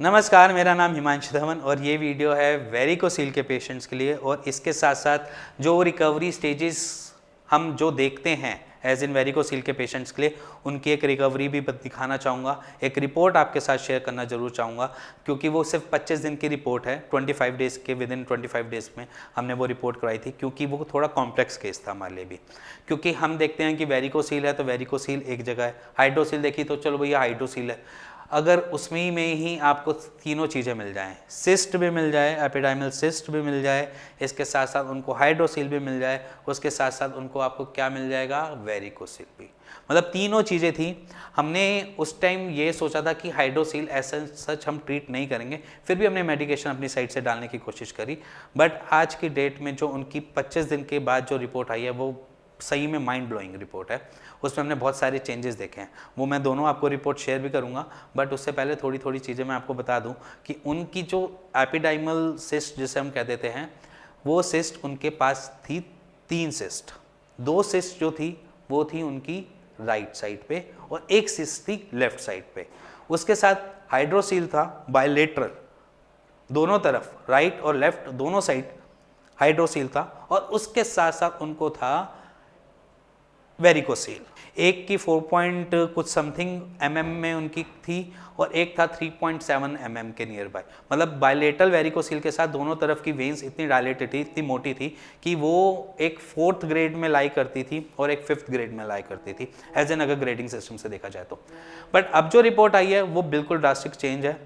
नमस्कार, मेरा नाम हिमांशु धवन और ये वीडियो है वेरिकोसील के पेशेंट्स के लिए। और इसके साथ साथ जो रिकवरी स्टेजेस हम जो देखते हैं एज इन वेरिकोसील के पेशेंट्स के लिए, उनकी एक रिकवरी भी दिखाना चाहूँगा। एक रिपोर्ट आपके साथ शेयर करना जरूर चाहूँगा, क्योंकि वो सिर्फ 25 दिन की रिपोर्ट है। 25 डेज़ के विद इन 25 डेज़ में हमने वो रिपोर्ट कराई थी, क्योंकि वो थोड़ा कॉम्प्लेक्स केस था हमारे लिए भी। क्योंकि हम देखते हैं कि वेरिकोसील है तो वेरिकोसील एक जगह है, हाइड्रोसील देखी तो चलो भैया हाइड्रोसील है। अगर उसमें में ही आपको तीनों चीज़ें मिल जाएं, सिस्ट भी मिल जाए, एपिडाइमल सिस्ट भी मिल जाए, इसके साथ साथ उनको हाइड्रोसील भी मिल जाए, उसके साथ साथ उनको आपको क्या मिल जाएगा, वेरिकोसील भी। मतलब तीनों चीज़ें थी। हमने उस टाइम ये सोचा था कि हाइड्रोसील ऐसा सच हम ट्रीट नहीं करेंगे, फिर भी हमने मेडिकेशन अपनी साइड से डालने की कोशिश करी। बट आज की डेट में जो उनकी 25 दिन के बाद जो रिपोर्ट आई है वो सही में माइंड ब्लोइंग रिपोर्ट है। उसमें हमने बहुत सारे चेंजेस देखे हैं, वो मैं दोनों आपको रिपोर्ट शेयर भी करूंगा। बट उससे पहले थोड़ी थोड़ी चीज़ें मैं आपको बता दूं कि उनकी जो एपिडाइमल सिस्ट जिसे हम कह देते हैं, वो सिस्ट उनके पास थी 3 सिस्ट। 2 सिस्ट जो थी वो थी उनकी राइट साइड पे और एक सिस्ट थी लेफ्ट साइड पे। उसके साथ हाइड्रोसील था बायलेटरल, दोनों तरफ राइट और लेफ्ट दोनों साइड हाइड्रोसील था। और उसके साथ साथ उनको था वेरिकोसील। एक की 4 पॉइंट कुछ समथिंग mm में उनकी थी और एक था 3.7 mm के नियर बाय। मतलब बायलेटरल वेरिकोसील के साथ दोनों तरफ की वेन्स इतनी डायलेटेड थी, इतनी मोटी थी कि वो एक 4th ग्रेड में लाई करती थी और एक 5th ग्रेड में लाई करती थी, एज एन अगर ग्रेडिंग सिस्टम से देखा जाए तो। बट अब जो रिपोर्ट आई है वो बिल्कुल ड्रास्टिक चेंज है,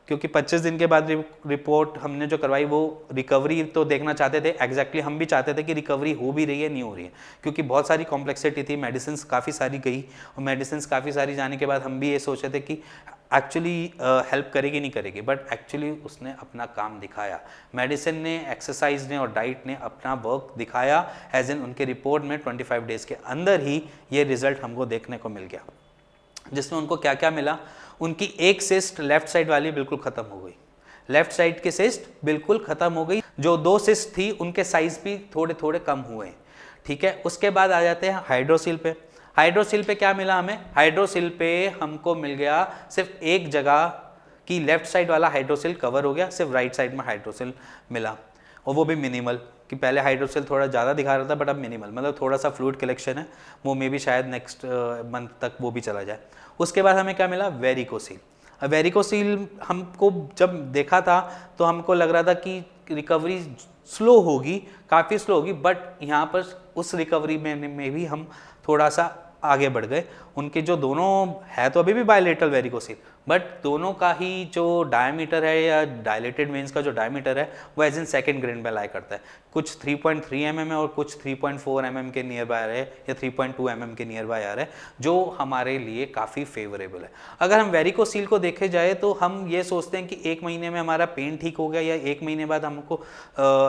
क्योंकि 25 दिन के बाद रिपोर्ट हमने जो करवाई वो रिकवरी तो देखना चाहते थे। एग्जैक्टली हम भी चाहते थे कि रिकवरी हो भी रही है नहीं हो रही है, क्योंकि बहुत सारी कॉम्प्लेक्सिटी थी, मेडिसिन काफ़ी सारी गई और मेडिसिन काफ़ी सारी जाने के बाद हम भी ये सोचे थे कि एक्चुअली हेल्प करेगी नहीं करेगी। बट एक्चुअली उसने अपना काम दिखाया, मेडिसिन ने, एक्सरसाइज ने और डाइट ने अपना वर्क दिखाया। एज इन उनके रिपोर्ट में 25 डेज़ के अंदर ही ये रिजल्ट हमको देखने को मिल गया, जिसमें उनको क्या क्या मिला। उनकी एक सिस्ट लेफ्ट साइड वाली बिल्कुल खत्म हो गई, लेफ्ट साइड की सिस्ट बिल्कुल खत्म हो गई। जो 2 सिस्ट थी उनके साइज भी थोड़े थोड़े कम हुए, ठीक है। उसके बाद आ जाते हैं हाइड्रोसील पे। हाइड्रोसील पे क्या मिला हमें, हाइड्रोसील पे हमको मिल गया सिर्फ एक जगह की लेफ्ट साइड वाला हाइड्रोसील कवर हो गया, सिर्फ राइट साइड में हाइड्रोसील मिला, और वो भी मिनिमल। कि पहले हाइड्रोसील थोड़ा ज़्यादा दिखा रहा था बट अब मिनिमल, मतलब थोड़ा सा फ्लूइड कलेक्शन है, वो मे भी शायद नेक्स्ट मंथ तक वो भी चला जाए। उसके बाद हमें क्या मिला, वेरिकोसील। वेरिकोसील हमको जब देखा था तो हमको लग रहा था कि रिकवरी स्लो होगी, काफ़ी स्लो होगी। बट यहाँ पर उस रिकवरी में भी हम थोड़ा सा आगे बढ़ गए। उनके जो दोनों है तो अभी भी बायलेटरल वेरिकोसील, बट दोनों का ही जो डायमीटर है या डायलेटेड वेन्स का जो डायमीटर है वो एज इन 2nd ग्रेड में लाई करता है। कुछ 3.3 mm है और कुछ 3.4 mm के नियर बाय आ रहे हैं या 3.2 mm के नियर बाय आ रहे हैं, जो हमारे लिए काफ़ी फेवरेबल है। अगर हम वेरिकोसील को देखे जाए तो हम ये सोचते हैं कि 1 महीने में हमारा पेन ठीक हो गया या 1 महीने बाद हमको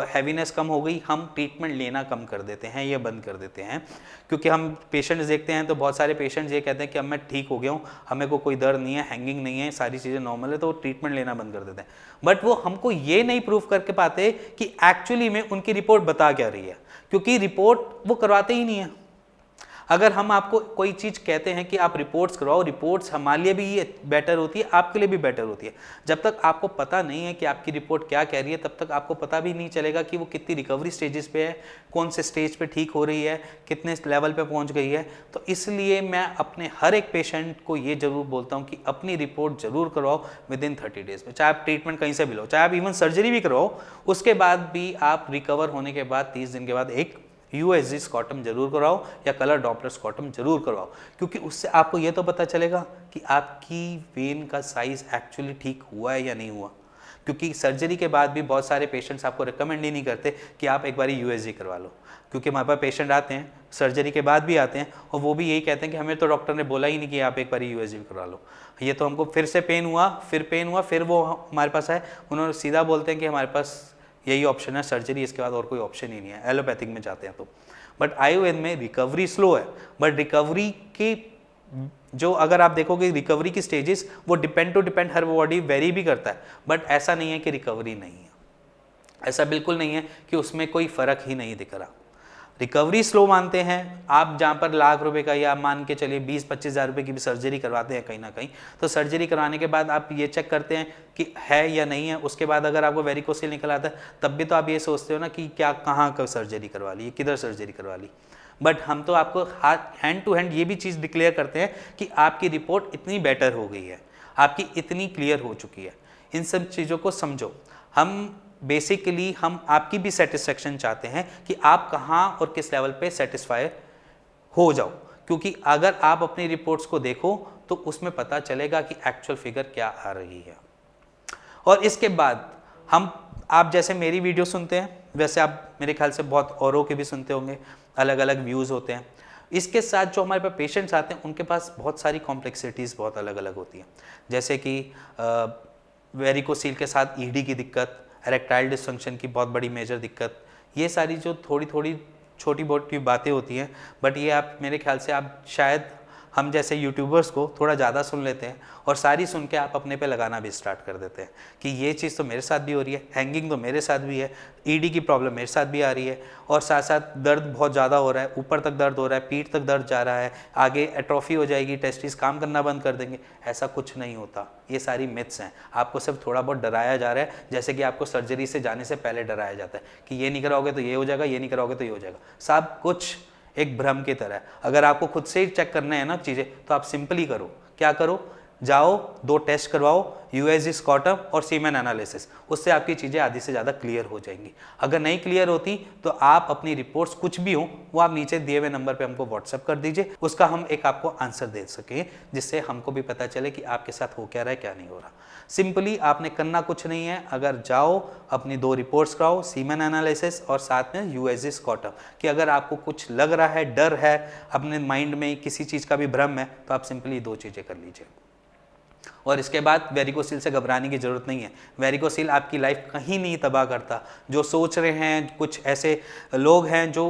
हैवीनेस कम हो गई, हम ट्रीटमेंट लेना कम कर देते हैं या बंद कर देते हैं। क्योंकि हम पेशेंट्स देखते हैं तो बहुत सारे पेशेंट्स ये कहते हैं कि अब मैं ठीक हो गया हूँ, हमें को कोई दर्द नहीं है, हैंगिंग नहीं है, सारी चीज़ें नॉर्मल है, तो वो ट्रीटमेंट लेना बंद कर देते हैं। बट वो हमको ये नहीं प्रूफ करके पाते कि एक्चुअली में उनकी रिपोर्ट बता क्या रही है, क्योंकि रिपोर्ट वो करवाते ही नहीं है। अगर हम आपको कोई चीज़ कहते हैं कि आप रिपोर्ट्स करवाओ, रिपोर्ट्स हमारे लिए भी बेटर होती है, आपके लिए भी बेटर होती है। जब तक आपको पता नहीं है कि आपकी रिपोर्ट क्या कह रही है, तब तक आपको पता भी नहीं चलेगा कि वो कितनी रिकवरी स्टेजेस पे है, कौन से स्टेज पे ठीक हो रही है, कितने लेवल पे पहुंच गई है। तो इसलिए मैं अपने हर एक पेशेंट को ये जरूर बोलता हूँ कि अपनी रिपोर्ट जरूर करवाओ विद इन 30 डेज में। चाहे आप ट्रीटमेंट कहीं से भी लो, चाहे आप इवन सर्जरी भी करवाओ, उसके बाद भी आप रिकवर होने के बाद 30 दिन के बाद एक USG स्कॉटम जरूर करवाओ या कलर डॉपलर स्कॉटम जरूर करवाओ, क्योंकि उससे आपको ये तो पता चलेगा कि आपकी वेन का साइज एक्चुअली ठीक हुआ है या नहीं हुआ। क्योंकि सर्जरी के बाद भी बहुत सारे पेशेंट्स आपको रिकमेंड ही नहीं करते कि आप एक बार USG करवा लो, क्योंकि हमारे पास पेशेंट आते हैं सर्जरी के बाद भी आते हैं और वो भी यही कहते हैं कि हमें तो डॉक्टर ने बोला ही नहीं कि आप एक बार USG करवा लो। ये तो हमको फिर से पेन हुआ, फिर वो हमारे पास आए, उन्होंने सीधा बोलते हैं कि हमारे पास यही ऑप्शन है सर्जरी, इसके बाद और कोई ऑप्शन ही नहीं है, एलोपैथिक में जाते हैं तो। बट आयुर्वेद में रिकवरी स्लो है, बट रिकवरी की जो अगर आप देखोगे रिकवरी की स्टेजेस वो डिपेंड टू डिपेंड हर बॉडी वेरी भी करता है। बट ऐसा नहीं है कि रिकवरी नहीं है, ऐसा बिल्कुल नहीं है कि उसमें कोई फ़र्क ही नहीं दिख रहा। रिकवरी स्लो मानते हैं। आप जहाँ पर लाख रुपए का या मान के चलिए 20-25 हज़ार रुपये की भी सर्जरी करवाते हैं कहीं ना कहीं, तो सर्जरी करवाने के बाद आप ये चेक करते हैं कि है या नहीं है। उसके बाद अगर आपको वेरिकोसिल निकल आता है तब भी तो आप ये सोचते हो ना कि क्या कहाँ का सर्जरी करवा ली, किधर सर्जरी करवा ली। बट हम तो आपको हैंड टू हैंड ये भी चीज़ डिक्लेयर करते हैं कि आपकी रिपोर्ट इतनी बेटर हो गई है, आपकी इतनी क्लियर हो चुकी है। इन सब चीज़ों को समझो। हम बेसिकली हम आपकी भी सेटिस्फेक्शन चाहते हैं कि आप कहाँ और किस लेवल पे सेटिस्फाई हो जाओ, क्योंकि अगर आप अपनी रिपोर्ट्स को देखो तो उसमें पता चलेगा कि एक्चुअल फिगर क्या आ रही है। और इसके बाद आप जैसे मेरी वीडियो सुनते हैं वैसे आप मेरे ख्याल से बहुत औरों के भी सुनते होंगे, अलग अलग व्यूज़ होते हैं। इसके साथ जो हमारे पास पेशेंट्स आते हैं उनके पास बहुत सारी कॉम्प्लेक्सिटीज़ बहुत अलग अलग होती हैं, जैसे कि वेरिकोसील के साथ ईडी की दिक्कत, इरेक्टाइल डिसफंक्शन की बहुत बड़ी मेजर दिक्कत, ये सारी जो थोड़ी थोड़ी छोटी मोटी बातें होती हैं। बट ये आप मेरे ख्याल से आप शायद हम जैसे यूट्यूबर्स को थोड़ा ज़्यादा सुन लेते हैं और सारी सुन के आप अपने पे लगाना भी स्टार्ट कर देते हैं कि ये चीज़ तो मेरे साथ भी हो रही है, हैंगिंग तो मेरे साथ भी है, ईडी की प्रॉब्लम मेरे साथ भी आ रही है, और साथ साथ दर्द बहुत ज़्यादा हो रहा है, ऊपर तक दर्द हो रहा है, पीठ तक दर्द जा रहा है, आगे एट्रोफी हो जाएगी, टेस्टिस काम करना बंद कर देंगे। ऐसा कुछ नहीं होता, ये सारी मिथ्स हैं। आपको सिर्फ थोड़ा बहुत डराया जा रहा है, जैसे कि आपको सर्जरी से जाने से पहले डराया जाता है कि ये नहीं कराओगे तो ये हो जाएगा, ये नहीं कराओगे तो ये हो जाएगा। सब कुछ एक भ्रम की तरह है। अगर आपको खुद से ही चेक करना है ना चीज़ें, तो आप सिंपली करो। क्या करो, जाओ 2 टेस्ट करवाओ, यूएसजी स्कॉटम और सीमेन एनालिसिस, उससे आपकी चीज़ें आधी से ज़्यादा क्लियर हो जाएंगी। अगर नहीं क्लियर होती तो आप अपनी रिपोर्ट्स कुछ भी हो वो आप नीचे दिए हुए नंबर पे हमको व्हाट्सएप कर दीजिए, उसका हम एक आपको आंसर दे सकें, जिससे हमको भी पता चले कि आपके साथ हो क्या रहा है, क्या नहीं हो रहा। सिंपली आपने करना कुछ नहीं है, अगर जाओ अपनी 2 रिपोर्ट्स कराओ, सीमेन एनालिसिस और साथ में यूएसजी स्कॉटम, कि अगर आपको कुछ लग रहा है, डर है, अपने माइंड में किसी चीज़ का भी भ्रम है, तो आप सिंपली 2 चीज़ें कर लीजिए। और इसके बाद वेरिकोसिल से घबराने की ज़रूरत नहीं है। वेरिकोसिल आपकी लाइफ कहीं नहीं तबाह करता। जो सोच रहे हैं, कुछ ऐसे लोग हैं जो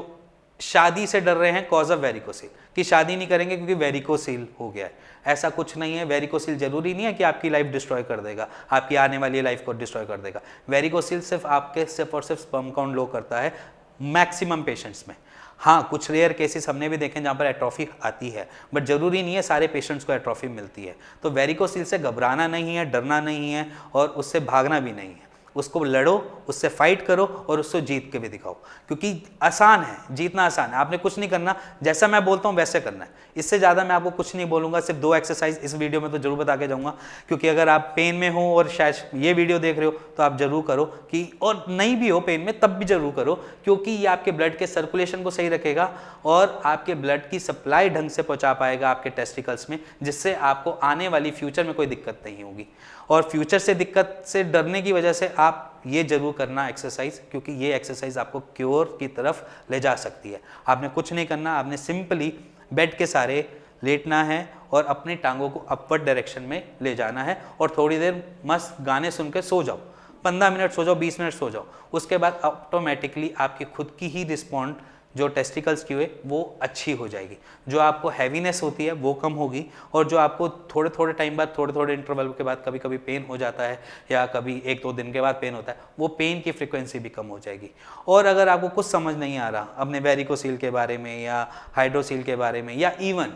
शादी से डर रहे हैं कॉज ऑफ वेरिकोसिल, कि शादी नहीं करेंगे क्योंकि वेरिकोसिल हो गया है, ऐसा कुछ नहीं है। वेरिकोसिल जरूरी नहीं है कि आपकी लाइफ डिस्ट्रॉय कर देगा, आपकी आने वाली लाइफ को डिस्ट्रॉय कर देगा। वेरिकोसिल सिर्फ आपके सिर्फ और सिर्फ स्पर्म काउंट लो करता है मैक्सिमम पेशेंट्स में। हाँ, कुछ रेयर केसेस हमने भी देखे जहाँ पर एट्रोफी आती है, बट जरूरी नहीं है सारे पेशेंट्स को एट्रोफी मिलती है। तो वेरिकोसिल से घबराना नहीं है, डरना नहीं है और उससे भागना भी नहीं है। उसको लड़ो, उससे फाइट करो और उसको जीत के भी दिखाओ, क्योंकि आसान है, जीतना आसान है। आपने कुछ नहीं करना, जैसा मैं बोलता हूँ वैसे करना है। इससे ज़्यादा मैं आपको कुछ नहीं बोलूँगा, सिर्फ 2 एक्सरसाइज इस वीडियो में तो जरूर बता के जाऊँगा, क्योंकि अगर आप पेन में हो और शायद ये वीडियो देख रहे हो तो आप जरूर करो कि, और नहीं भी हो पेन में तब भी जरूर करो, क्योंकि ये आपके ब्लड के सर्कुलेशन को सही रखेगा और आपके ब्लड की सप्लाई ढंग से पहुँचा पाएगा आपके टेस्टिकल्स में, जिससे आपको आने वाली फ्यूचर में कोई दिक्कत नहीं होगी। और फ्यूचर से दिक्कत से डरने की वजह से आप ये जरूर करना एक्सरसाइज, क्योंकि ये एक्सरसाइज आपको क्योर की तरफ ले जा सकती है। आपने कुछ नहीं करना, आपने सिंपली बेड के सहारे लेटना है और अपनी टांगों को अपवर्ड डायरेक्शन में ले जाना है और थोड़ी देर मस्त गाने सुन के सो जाओ। 15 मिनट सो जाओ, 20 मिनट सो जाओ। उसके बाद ऑटोमेटिकली आपकी खुद की ही रिस्पॉन्ड जो टेस्टिकल्स की हुए वो अच्छी हो जाएगी। जो आपको हैवीनेस होती है वो कम होगी, और जो आपको थोड़े थोड़े टाइम बाद, थोड़े थोड़े इंटरवल के बाद कभी कभी पेन हो जाता है या कभी 1-2 दिन के बाद पेन होता है, वो पेन की फ्रिक्वेंसी भी कम हो जाएगी। और अगर आपको कुछ समझ नहीं आ रहा अपने वेरिकोसील के बारे में या हाइड्रोसील के बारे में, या इवन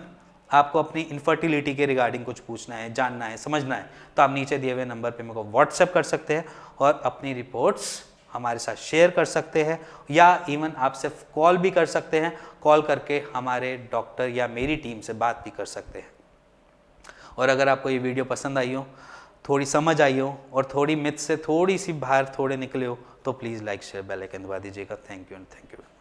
आपको अपनी इनफर्टिलिटी के रिगार्डिंग कुछ पूछना है, जानना है, समझना है, तो आप नीचे दिए हुए नंबर पे मेरे को व्हाट्सएप कर सकते हैं और अपनी रिपोर्ट्स हमारे साथ शेयर कर सकते हैं, या इवन आप सिर्फ कॉल भी कर सकते हैं। कॉल करके हमारे डॉक्टर या मेरी टीम से बात भी कर सकते हैं। और अगर आपको ये वीडियो पसंद आई हो, थोड़ी समझ आई हो और थोड़ी मिथ से थोड़ी सी बाहर थोड़े निकले हो, तो please like share bell icon दबा दीजिएगा। Thank you and thank you.